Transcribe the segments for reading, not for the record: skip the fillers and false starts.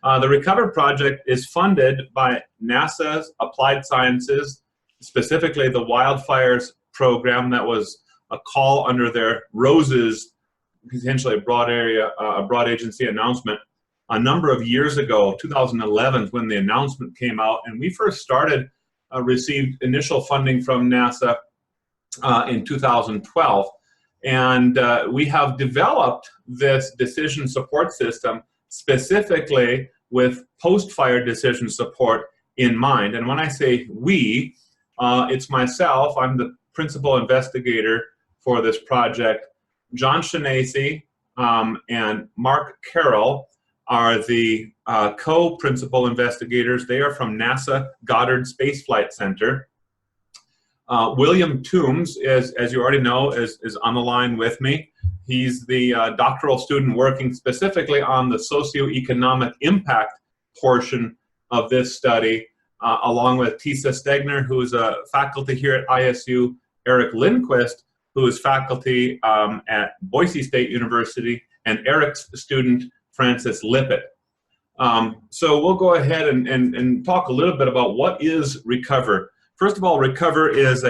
The Recover project is funded by NASA's Applied Sciences, specifically the wildfires program that was a call under their ROSES, potentially a broad agency announcement, a number of years ago, 2011, when the announcement came out, and we first started, received initial funding from NASA in 2012. And we have developed this decision support system specifically with post-fire decision support in mind. And when I say we, it's myself. I'm the principal investigator for this project. John Shanasi and Mark Carroll are the co-principal investigators. They are from NASA Goddard Space Flight Center. William Toombs, as you already know, is on the line with me. He's the doctoral student working specifically on the socioeconomic impact portion of this study, along with Tisa Stegner, who's a faculty here at ISU, Eric Lindquist, who is faculty at Boise State University, and Eric's student, Francis Lippett. So we'll go ahead and talk a little bit about what is Recover. First of all, Recover is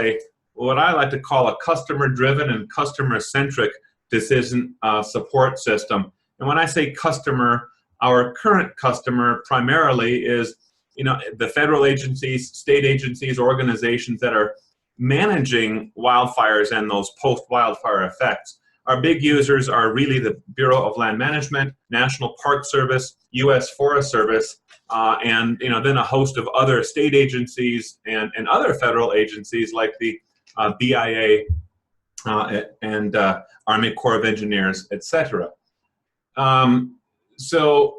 what I like to call a customer-driven and customer-centric decision support system. And when I say customer, our current customer primarily is, the federal agencies, state agencies, organizations that are managing wildfires and those post-wildfire effects. Our big users are really the Bureau of Land Management, National Park Service, U.S. Forest Service, and then a host of other state agencies and other federal agencies like the BIA and Army Corps of Engineers, etc. So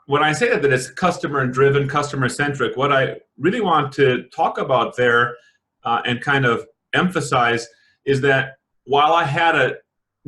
when I say that it's customer-driven, customer-centric, what I really want to talk about there and kind of emphasize is that while I had a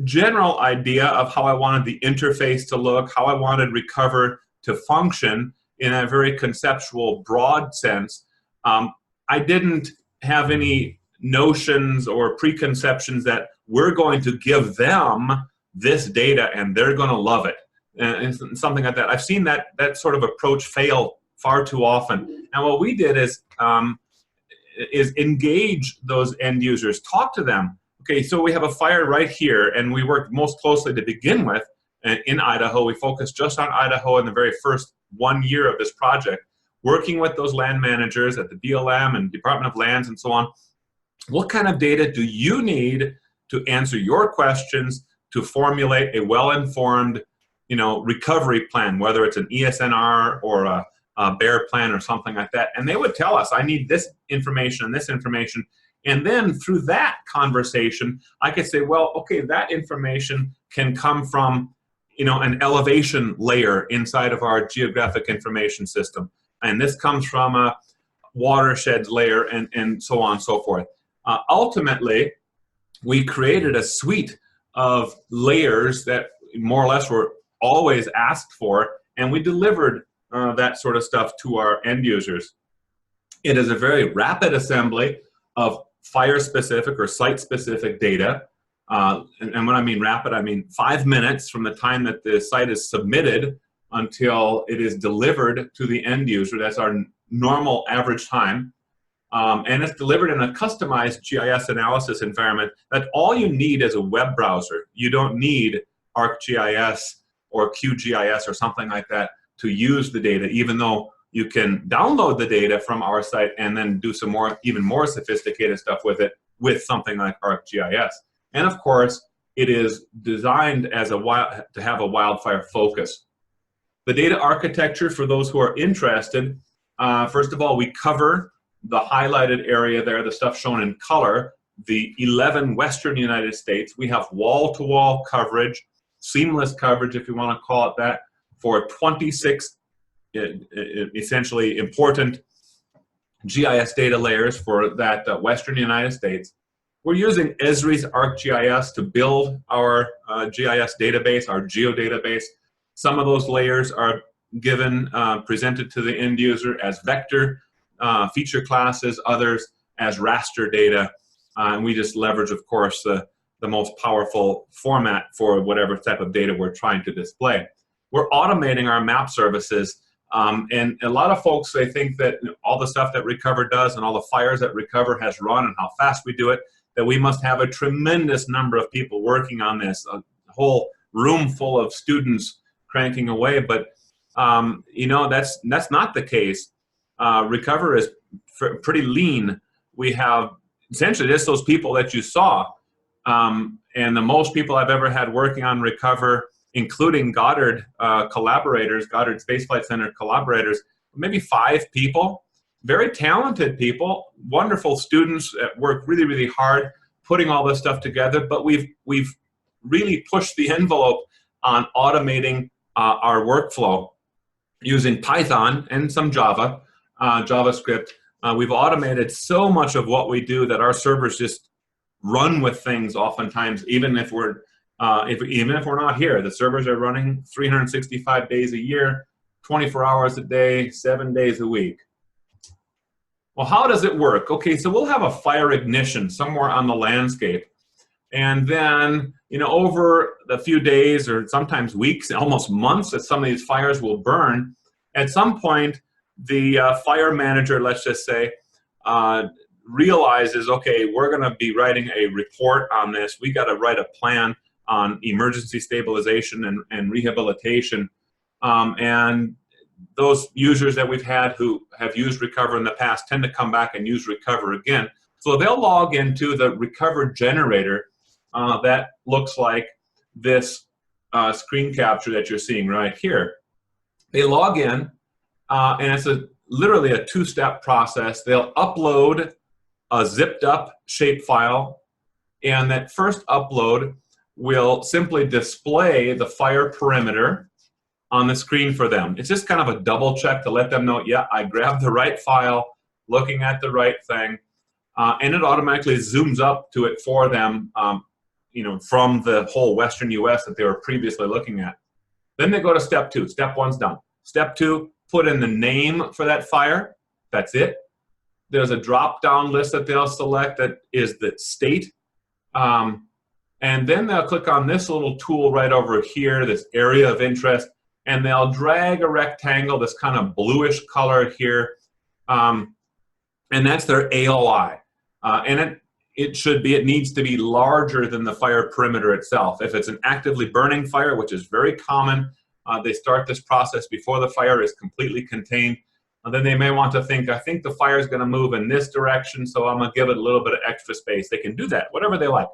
general idea of how I wanted the interface to look, how I wanted Recover to function in a very conceptual, broad sense, I didn't have any notions or preconceptions that we're going to give them this data and they're going to love it, and something like that. I've seen that sort of approach fail far too often. And what we did is engage those end users, talk to them. Okay, so we have a fire right here, and we worked most closely to begin with in Idaho. We focused just on Idaho in the very first 1 year of this project, working with those land managers at the BLM and Department of Lands and so on. What kind of data do you need to answer your questions, to formulate a well-informed, recovery plan, whether it's an ESNR or a BEAR plan or something like that? And they would tell us, I need this information and this information. And then through that conversation, I could say, well, okay, that information can come from, an elevation layer inside of our geographic information system. And this comes from a watershed layer and so on and so forth. Ultimately, we created a suite of layers that more or less were always asked for, and we delivered that sort of stuff to our end users. It is a very rapid assembly of fire-specific or site-specific data. And when I mean rapid, I mean 5 minutes from the time that the site is submitted until it is delivered to the end user. That's our normal average time. And it's delivered in a customized GIS analysis environment that all you need is a web browser. You don't need ArcGIS or QGIS or something like that to use the data, even though you can download the data from our site and then do some even more sophisticated stuff with it with something like ArcGIS. And of course, it is designed as to have a wildfire focus. The data architecture, for those who are interested, first of all, we cover the highlighted area there, the stuff shown in color, the 11 Western United States. We have wall-to-wall coverage, seamless coverage, if you want to call it that, for 26 essentially important GIS data layers for that Western United States. We're using Esri's ArcGIS to build our GIS database, our geodatabase. Some of those layers are given, presented to the end user as vector feature classes, others as raster data. And we just leverage, of course, the most powerful format for whatever type of data we're trying to display. We're automating our map services And a lot of folks, they think that all the stuff that Recover does and all the fires that Recover has run and how fast we do it, that we must have a tremendous number of people working on this, a whole room full of students cranking away. But you know, that's not the case. Recover is pretty lean. We have essentially just those people that you saw. And the most people I've ever had working on Recover, including Goddard collaborators, Goddard Space Flight Center collaborators, maybe 5 people, very talented people, wonderful students that work really, really hard putting all this stuff together. But we've really pushed the envelope on automating our workflow using Python and some Java, JavaScript. We've automated so much of what we do that our servers just run with things oftentimes, even if we're not here. The servers are running 365 days a year, 24 hours a day, 7 days a week. Well, how does it work? Okay, so we'll have a fire ignition somewhere on the landscape. And then, you know, over the few days or sometimes weeks, almost months that some of these fires will burn, at some point, the fire manager, let's just say, realizes, okay, we're going to be writing a report on this. We got to write a plan on emergency stabilization and rehabilitation. And those users that we've had who have used Recover in the past tend to come back and use Recover again. So they'll log into the Recover generator that looks like this screen capture that you're seeing right here. They log in, and it's literally a 2-step process. They'll upload a zipped up shapefile, and that first upload will simply display the fire perimeter on the screen for them. It's just kind of a double check to let them know, yeah, I grabbed the right file, looking at the right thing, and it automatically zooms up to it for them, you know, from the whole Western US that they were previously looking at. Then they go to step 2. Step 1's done. Step 2, put in the name for that fire. That's it. There's a drop-down list that they'll select that is the state. And then they'll click on this little tool right over here, this area of interest, and they'll drag a rectangle, this kind of bluish color here, and that's their AOI. And it needs to be larger than the fire perimeter itself. If it's an actively burning fire, which is very common, they start this process before the fire is completely contained. And then they may want to think, I think the fire is going to move in this direction, so I'm going to give it a little bit of extra space. They can do that, whatever they like.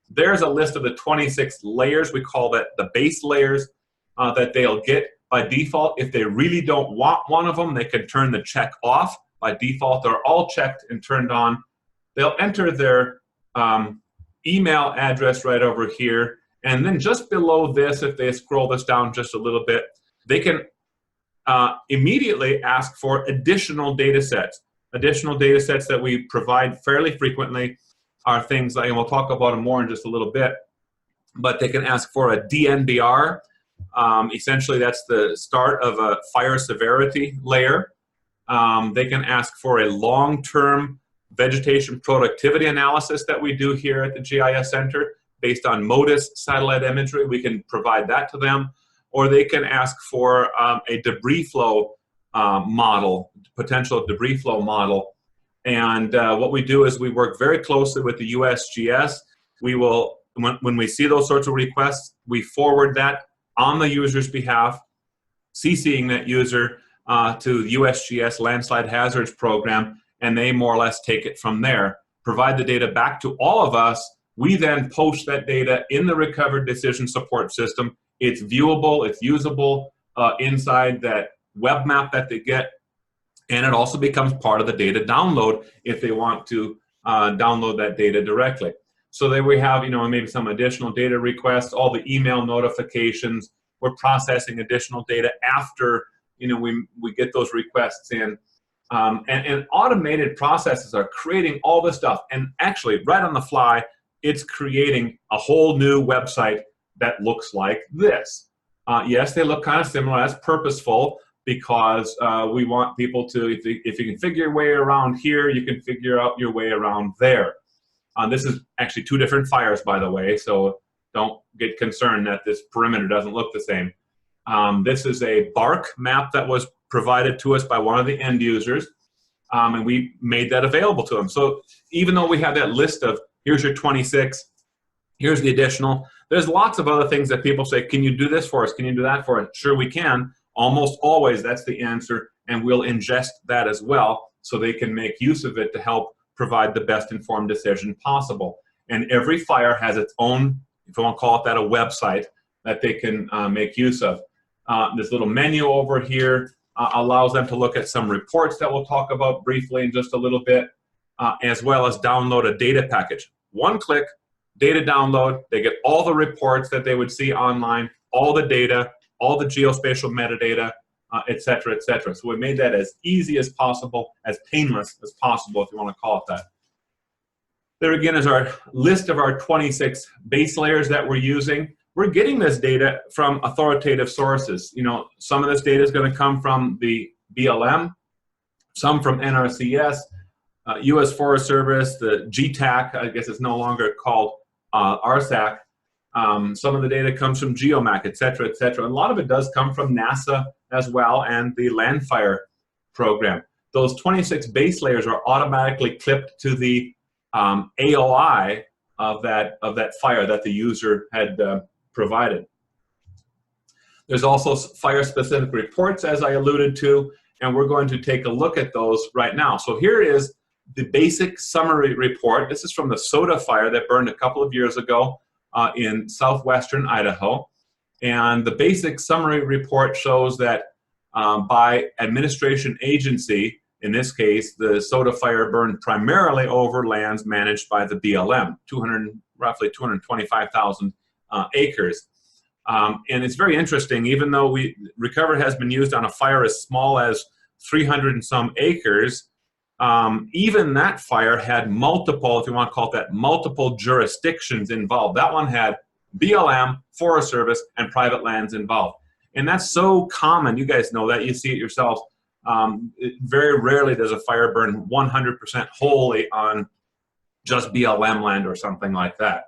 There's a list of the 26 layers. We call that the base layers that they'll get by default. If they really don't want one of them, they can turn the check off. By default, they're all checked and turned on. They'll enter their email address right over here. And then just below this, if they scroll this down just a little bit, they can immediately ask for additional data sets. Additional data sets that we provide fairly frequently are things like, and we'll talk about them more in just a little bit, but they can ask for a DNBR. Essentially, that's the start of a fire severity layer. They can ask for a long-term vegetation productivity analysis that we do here at the GIS Center based on MODIS satellite imagery. We can provide that to them. Or they can ask for a debris flow model, potential debris flow model. And what we do is we work very closely with the USGS. We will, when we see those sorts of requests, we forward that on the user's behalf, CCing that user to the USGS Landslide Hazards Program, and they more or less take it from there, provide the data back to all of us. We then post that data in the Recover Decision Support System. It's viewable, it's usable inside that web map that they get, and it also becomes part of the data download if they want to download that data directly. So there we have, you know, maybe some additional data requests, all the email notifications. We're processing additional data after, you know, we get those requests in. And automated processes are creating all this stuff. And actually, right on the fly, it's creating a whole new website that looks like this. Yes, they look kind of similar. That's purposeful because we want people to, if you can figure your way around here, you can figure out your way around there. This is actually 2 different fires, by the way, so don't get concerned that this perimeter doesn't look the same. This is a bark map that was provided to us by one of the end users, and we made that available to them. So even though we have that list of, here's your 26, here's the additional, there's lots of other things that people say, can you do this for us? Can you do that for us? Sure, we can. Almost always that's the answer, and we'll ingest that as well so they can make use of it to help provide the best informed decision possible. And every fire has its own, if you want to call it that, a website that they can make use of. This little menu over here allows them to look at some reports that we'll talk about briefly in just a little bit, as well as download a data package. One click, data download, they get all the reports that they would see online, all the data, all the geospatial metadata, et cetera, et cetera. So we made that as easy as possible, as painless as possible, if you want to call it that. There again is our list of our 26 base layers that we're using. We're getting this data from authoritative sources. You know, some of this data is going to come from the BLM, some from NRCS, U.S. Forest Service, the GTAC, I guess it's no longer called RSAC. Some of the data comes from GeoMac, et cetera, et cetera. A lot of it does come from NASA as well and the Landfire program. Those 26 base layers are automatically clipped to the AOI of that fire that the user had provided. There's also fire-specific reports, as I alluded to, and we're going to take a look at those right now. So here is the basic summary report. This is from the Soda fire that burned a couple of years ago in southwestern Idaho. And the basic summary report shows that by administration agency, in this case, the Soda fire burned primarily over lands managed by the BLM, roughly 225,000 acres. And it's very interesting, even though Recover has been used on a fire as small as 300 and some acres, even that fire had multiple, if you want to call it that, multiple jurisdictions involved. That one had BLM, Forest Service, and private lands involved. And that's so common, you guys know that, you see it yourselves. Very rarely does a fire burn 100% wholly on just BLM land or something like that.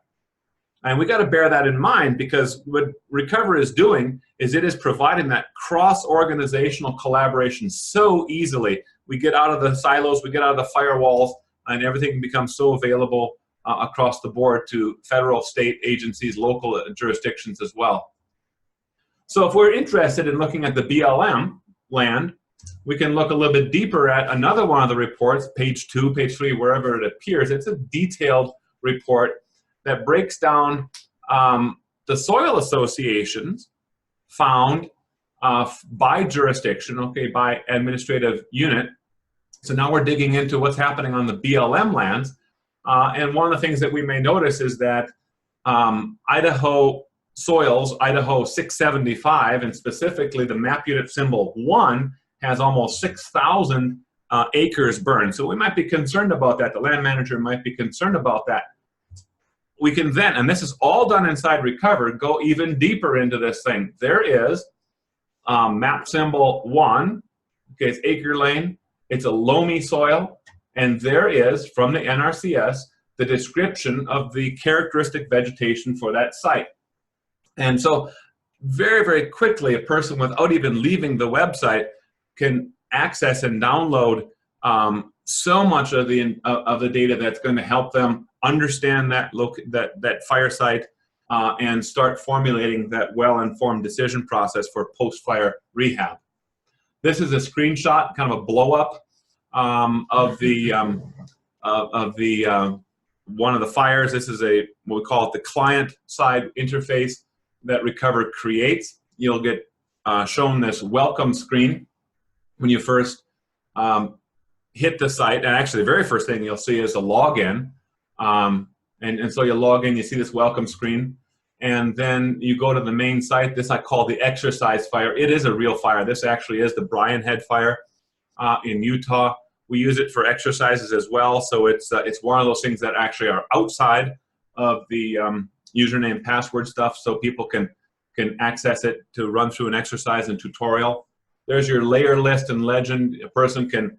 And we got to bear that in mind, because what Recover is doing is it is providing that cross-organizational collaboration so easily. We get out of the silos, we get out of the firewalls, and everything becomes so available across the board to federal, state agencies, local jurisdictions as well. So if we're interested in looking at the BLM land, we can look a little bit deeper at another one of the reports, page 2, page 3, wherever it appears. It's a detailed report that breaks down the soil associations found by jurisdiction, okay, by administrative unit. So now we're digging into what's happening on the BLM lands. And one of the things that we may notice is that Idaho soils, Idaho 675, and specifically the map unit symbol 1, has almost 6,000 acres burned. So we might be concerned about that. The land manager might be concerned about that. We can then, and this is all done inside Recover, go even deeper into this thing. There is map symbol 1, okay, it's acre lane, it's a loamy soil, and there is, from the NRCS, the description of the characteristic vegetation for that site. And so very, very quickly, a person without even leaving the website can access and download so much of the data that's going to help them understand that fire site and start formulating that well-informed decision process for post-fire rehab. This is a screenshot, kind of a blow-up of the one of the fires. This is what we call it the client-side interface that Recover creates. You'll get shown this welcome screen when you first hit the site, and actually the very first thing you'll see is a login. And so you log in, you see this welcome screen, and then you go to the main site. This I call the exercise fire. It is a real fire. This actually is the Bryan Head fire in Utah. We use it for exercises as well, so it's one of those things that actually are outside of the username password stuff, so people can access it to run through an exercise and tutorial. There's your layer list and legend. A person can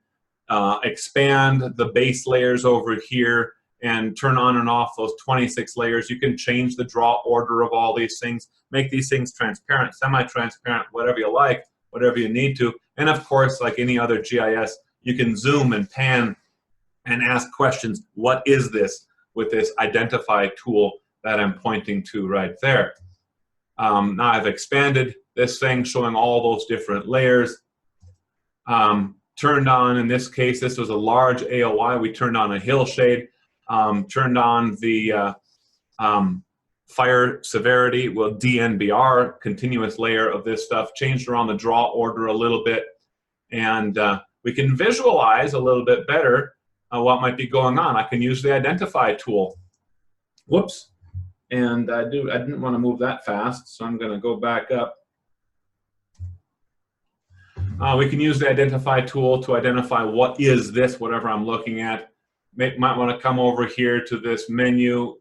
expand the base layers over here and turn on and off those 26 layers. You can change the draw order of all these things, make these things transparent, semi-transparent, whatever you like, whatever you need to. And of course, like any other GIS, you can zoom and pan and ask questions. What is this? With this identify tool that I'm pointing to right there. Now I've expanded this thing, showing all those different layers. Turned on, in this case, this was a large AOI. We turned on a hill shade, turned on the fire severity, well, DNBR, continuous layer of this stuff, changed around the draw order a little bit, and we can visualize a little bit better what might be going on. I can use the identify tool. Whoops. And I didn't want to move that fast, so I'm going to go back up. We can use the identify tool to identify what is this, whatever I'm looking at. Might want to come over here to this menu,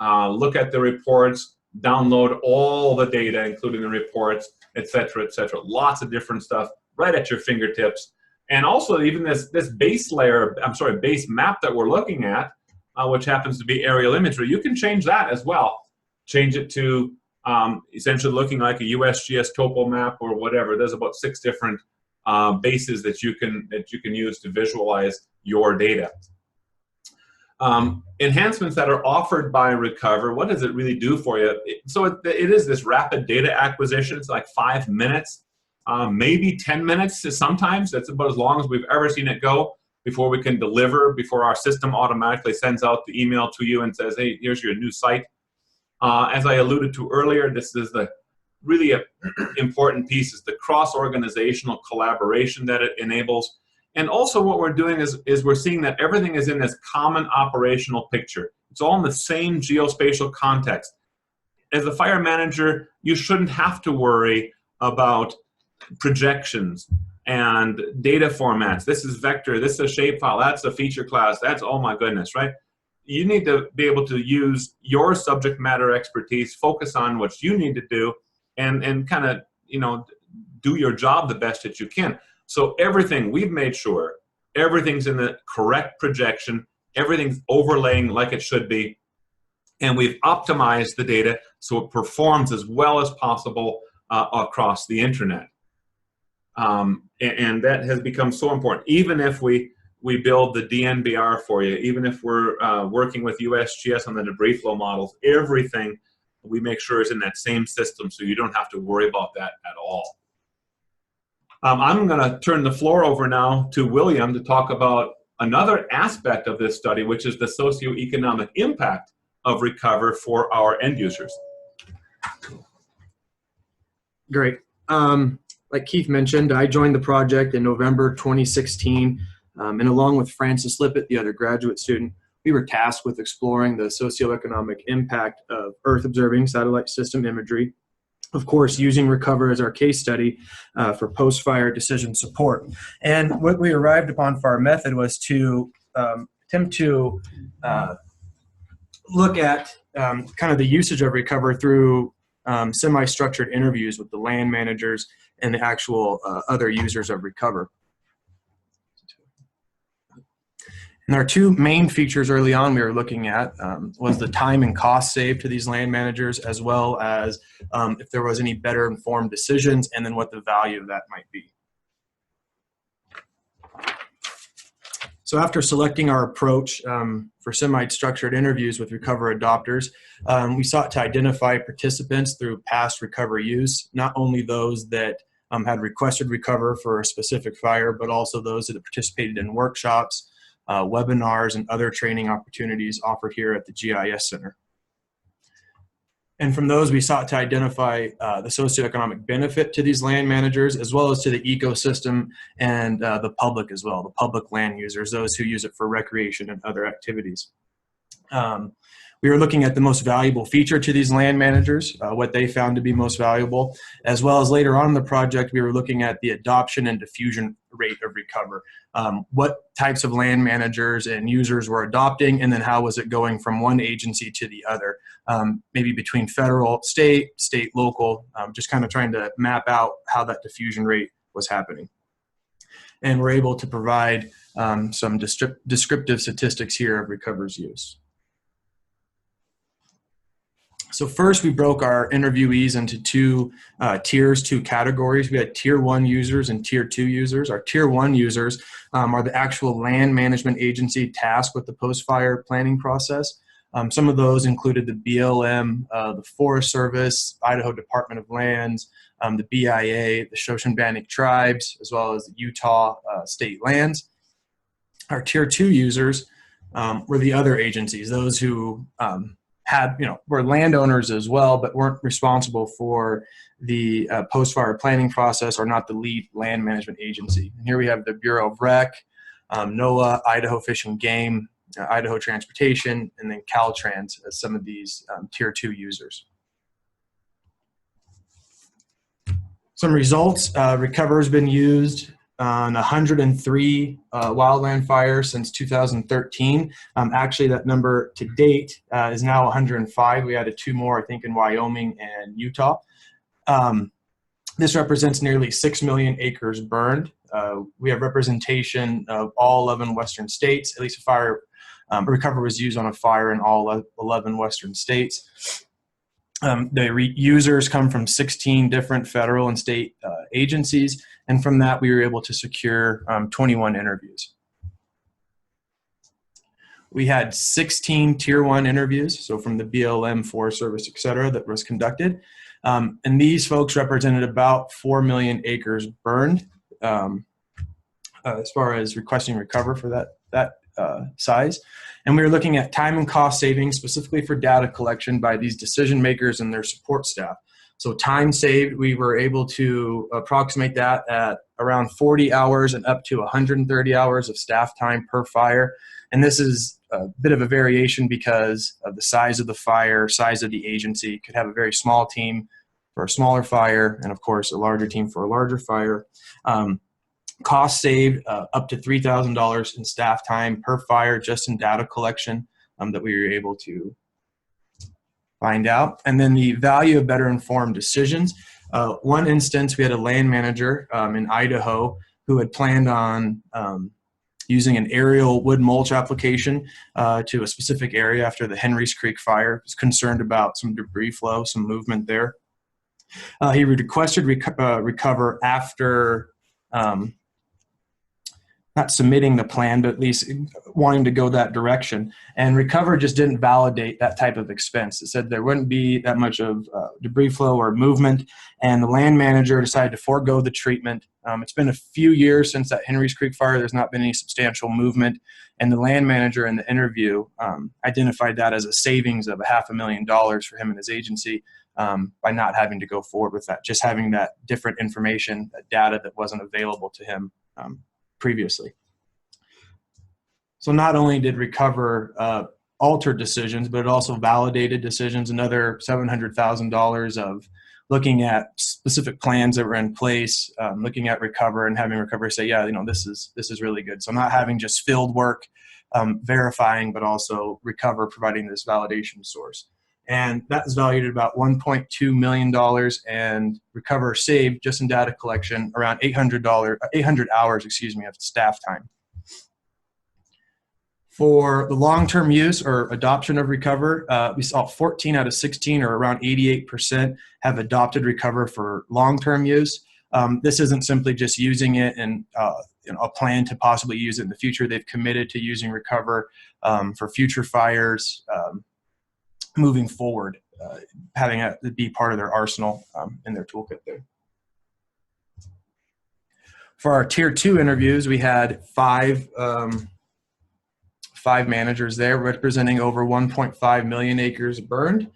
look at the reports, download all the data, including the reports, etc., etc. Lots of different stuff right at your fingertips. And also even this base layer, base map that we're looking at, which happens to be aerial imagery, you can change that as well. Change it to essentially looking like a USGS topo map or whatever. There's about 6 different bases that you can use to visualize your data. Enhancements that are offered by Recover, what does it really do for you? So it is this rapid data acquisition. It's like 5 minutes, maybe 10 minutes sometimes. That's about as long as we've ever seen it go before we can deliver, before our system automatically sends out the email to you and says, hey, here's your new site. As I alluded to earlier, this is the really important piece, is the cross-organizational collaboration that it enables. And also what we're doing is we're seeing that everything is in this common operational picture. It's all in the same geospatial context. As a fire manager, you shouldn't have to worry about projections and data formats. This is vector, this is a shapefile, that's a feature class, that's, oh my goodness, right? You need to be able to use your subject matter expertise, focus on what you need to do, and kind of, do your job the best that you can. So everything, we've made sure everything's in the correct projection, everything's overlaying like it should be, and we've optimized the data so it performs as well as possible across the internet. And that has become so important. Even if we build the DNBR for you, even if we're working with USGS on the debris flow models, everything we make sure is in that same system, so you don't have to worry about that at all. I'm going to turn the floor over now to William to talk about another aspect of this study, which is the socioeconomic impact of Recover for our end users. Great. Like Keith mentioned, I joined the project in November 2016, and along with Francis Lippett, the other graduate student, we were tasked with exploring the socioeconomic impact of Earth observing satellite system imagery, of course, using Recover as our case study for post-fire decision support. And what we arrived upon for our method was to attempt to look at kind of the usage of Recover through semi-structured interviews with the land managers and the actual other users of Recover. And our 2 main features early on we were looking at was the time and cost saved to these land managers, as well as if there was any better informed decisions, and then what the value of that might be. So after selecting our approach for semi-structured interviews with Recover adopters, we sought to identify participants through past Recover use, not only those that had requested Recover for a specific fire, but also those that had participated in workshops, webinars, and other training opportunities offered here at the GIS Center. And from those, we sought to identify the socioeconomic benefit to these land managers, as well as to the ecosystem and the public as well, the public land users, those who use it for recreation and other activities. We were looking at the most valuable feature to these land managers, what they found to be most valuable, as well as later on in the project, we were looking at the adoption and diffusion rate of Recover. What types of land managers and users were adopting, and then how was it going from one agency to the other, maybe between federal, state, local, just kind of trying to map out how that diffusion rate was happening. And we're able to provide some descriptive statistics here of Recover's use. So first, we broke our interviewees into two tiers, two categories. We had Tier 1 users and Tier 2 users. Our Tier 1 users are the actual land management agency tasked with the post-fire planning process. Some of those included the BLM, the Forest Service, Idaho Department of Lands, the BIA, the Socioeconomic tribes, as well as the Utah state lands. Our Tier 2 users were the other agencies, those who were landowners as well, but weren't responsible for the post-fire planning process, or not the lead land management agency. And here we have the Bureau of Rec, NOAA, Idaho Fish and Game, Idaho Transportation, and then Caltrans as some of these Tier 2 users. Some results: Recover has been used on 103 wildland fires since 2013. Actually, that number to date is now 105. We added 2 more, I think, in Wyoming and Utah. This represents nearly 6 million acres burned. We have representation of all 11 western states. At least a fire Recover was used on a fire in all 11 western states. The users come from 16 different federal and state agencies, and from that we were able to secure 21 interviews. We had 16 Tier 1 interviews, so from the BLM, Forest Service, et cetera, that was conducted. And these folks represented about 4 million acres burned as far as requesting Recover for that size. And we were looking at time and cost savings specifically for data collection by these decision makers and their support staff. So time saved, we were able to approximate that at around 40 hours and up to 130 hours of staff time per fire. And this is a bit of a variation because of the size of the fire, size of the agency. Could have a very small team for a smaller fire, and of course a larger team for a larger fire. Cost saved up to $3,000 in staff time per fire just in data collection that we were able to find out. And then the value of better informed decisions. One instance, we had a land manager in Idaho who had planned on using an aerial wood mulch application to a specific area after the Henry's Creek fire. He was concerned about some debris flow, some movement there. He requested Recover after not submitting the plan, but at least wanting to go that direction. And Recover just didn't validate that type of expense. It said there wouldn't be that much of debris flow or movement, and the land manager decided to forego the treatment. It's been a few years since that Henry's Creek fire. There's not been any substantial movement, and the land manager in the interview identified that as a savings of $500,000 for him and his agency by not having to go forward with that, just having that different information, that data that wasn't available to him previously. So not only did Recover alter decisions, but it also validated decisions. Another $700,000 of looking at specific plans that were in place, looking at Recover and having Recover say, yeah, this is really good. So not having just field work verifying, but also Recover providing this validation source. And that is valued at about $1.2 million, and Recover saved just in data collection around 800 hours, of staff time. For the long-term use or adoption of Recover, we saw 14 out of 16, or around 88%, have adopted Recover for long-term use. This isn't simply just using it and a plan to possibly use it in the future. They've committed to using Recover for future fires, moving forward, having it be part of their arsenal in their toolkit there. For our Tier 2 interviews, we had five managers there representing over 1.5 million acres burned.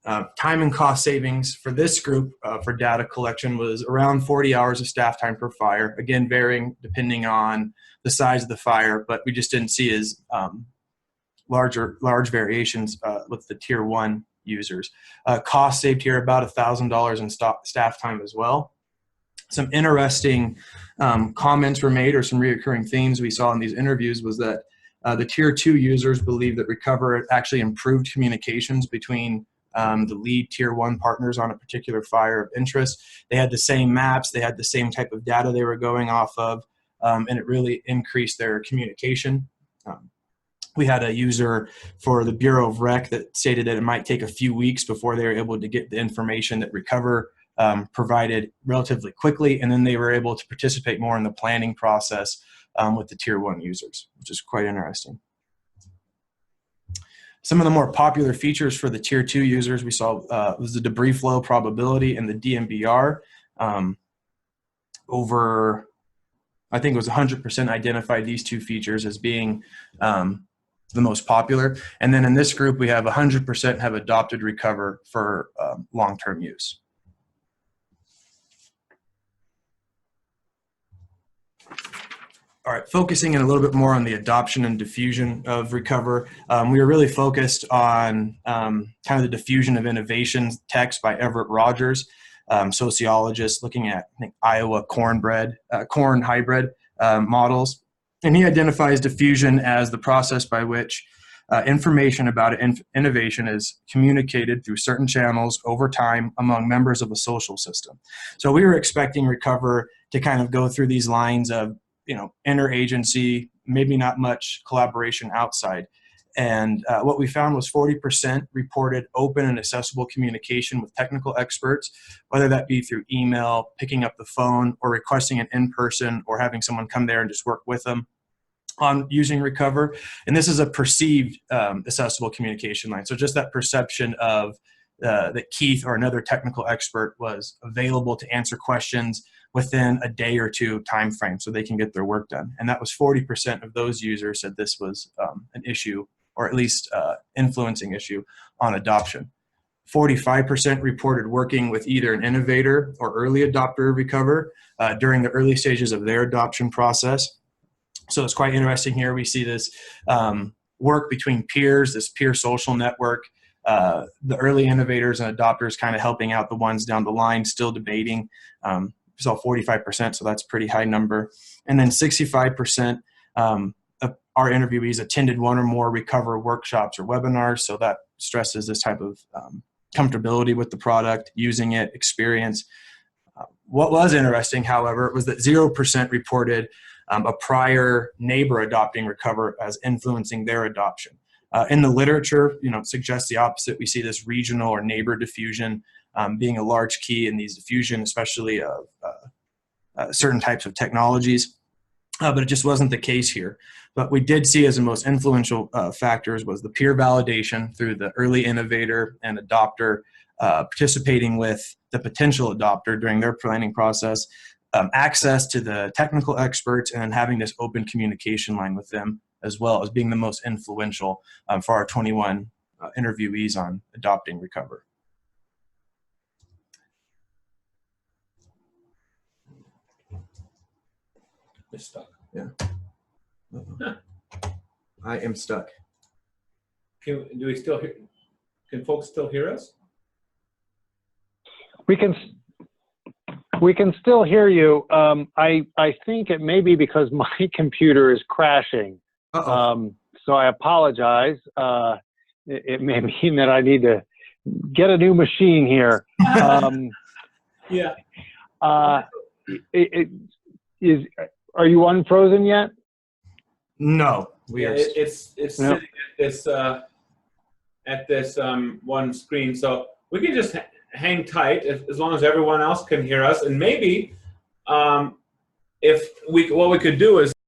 Time and cost savings for this group for data collection was around 40 hours of staff time per fire, again varying depending on the size of the fire, but we just didn't see as large variations with the Tier 1 users. Cost saved here about $1,000 in staff time as well. Some interesting comments were made, or some reoccurring themes we saw in these interviews, was that the Tier 2 users believe that Recover actually improved communications between the lead Tier 1 partners on a particular fire of interest. They had the same maps, they had the same type of data they were going off of, and it really increased their communication. We had a user for the Bureau of Rec that stated that it might take a few weeks before they were able to get the information that Recover provided relatively quickly, and then they were able to participate more in the planning process with the Tier 1 users, which is quite interesting. Some of the more popular features for the Tier 2 users we saw was the debris flow probability and the DMBR. Over, I think it was 100% identified these two features as being the most popular. And then in this group, we have 100% have adopted Recover for long-term use. All right, focusing in a little bit more on the adoption and diffusion of Recover, we were really focused on kind of the diffusion of innovations text by Everett Rogers, sociologist looking at, I think, Iowa corn hybrid models. And he identifies diffusion as the process by which information about innovation is communicated through certain channels over time among members of a social system. So we were expecting Recover to kind of go through these lines of, interagency, maybe not much collaboration outside. And what we found was 40% reported open and accessible communication with technical experts, whether that be through email, picking up the phone, or requesting an in-person, or having someone come there and just work with them on using Recover. And this is a perceived accessible communication line. So just that perception of that Keith or another technical expert was available to answer questions within a day or two time frame so they can get their work done. And that was 40% of those users said this was an issue, or at least influencing issue on adoption. 45% reported working with either an innovator or early adopter of Recover during the early stages of their adoption process. So it's quite interesting here. We see this work between peers, this peer social network, the early innovators and adopters kind of helping out the ones down the line, still debating. We saw 45%, so that's a pretty high number. And then 65% of our interviewees attended one or more Recover workshops or webinars, so that stresses this type of comfortability with the product, using it, experience. What was interesting, however, was that 0% reported a prior neighbor adopting Recover as influencing their adoption. In the literature, it suggests the opposite. We see this regional or neighbor diffusion being a large key in these diffusion, especially of certain types of technologies. But it just wasn't the case here. But we did see as the most influential factors was the peer validation through the early innovator and adopter participating with the potential adopter during their planning process, access to the technical experts, and then having this open communication line with them, as well as being the most influential for our 21 interviewees on adopting Recover. It's stuck. Yeah. I am stuck. Do we still hear? Can folks still hear us? We can still hear you. I think it may be because my computer is crashing. So I apologize. It may mean that I need to get a new machine here. Yeah. Are you unfrozen yet? No. It's sitting at this one screen, so we can just hang tight as long as everyone else can hear us, and maybe what we could do is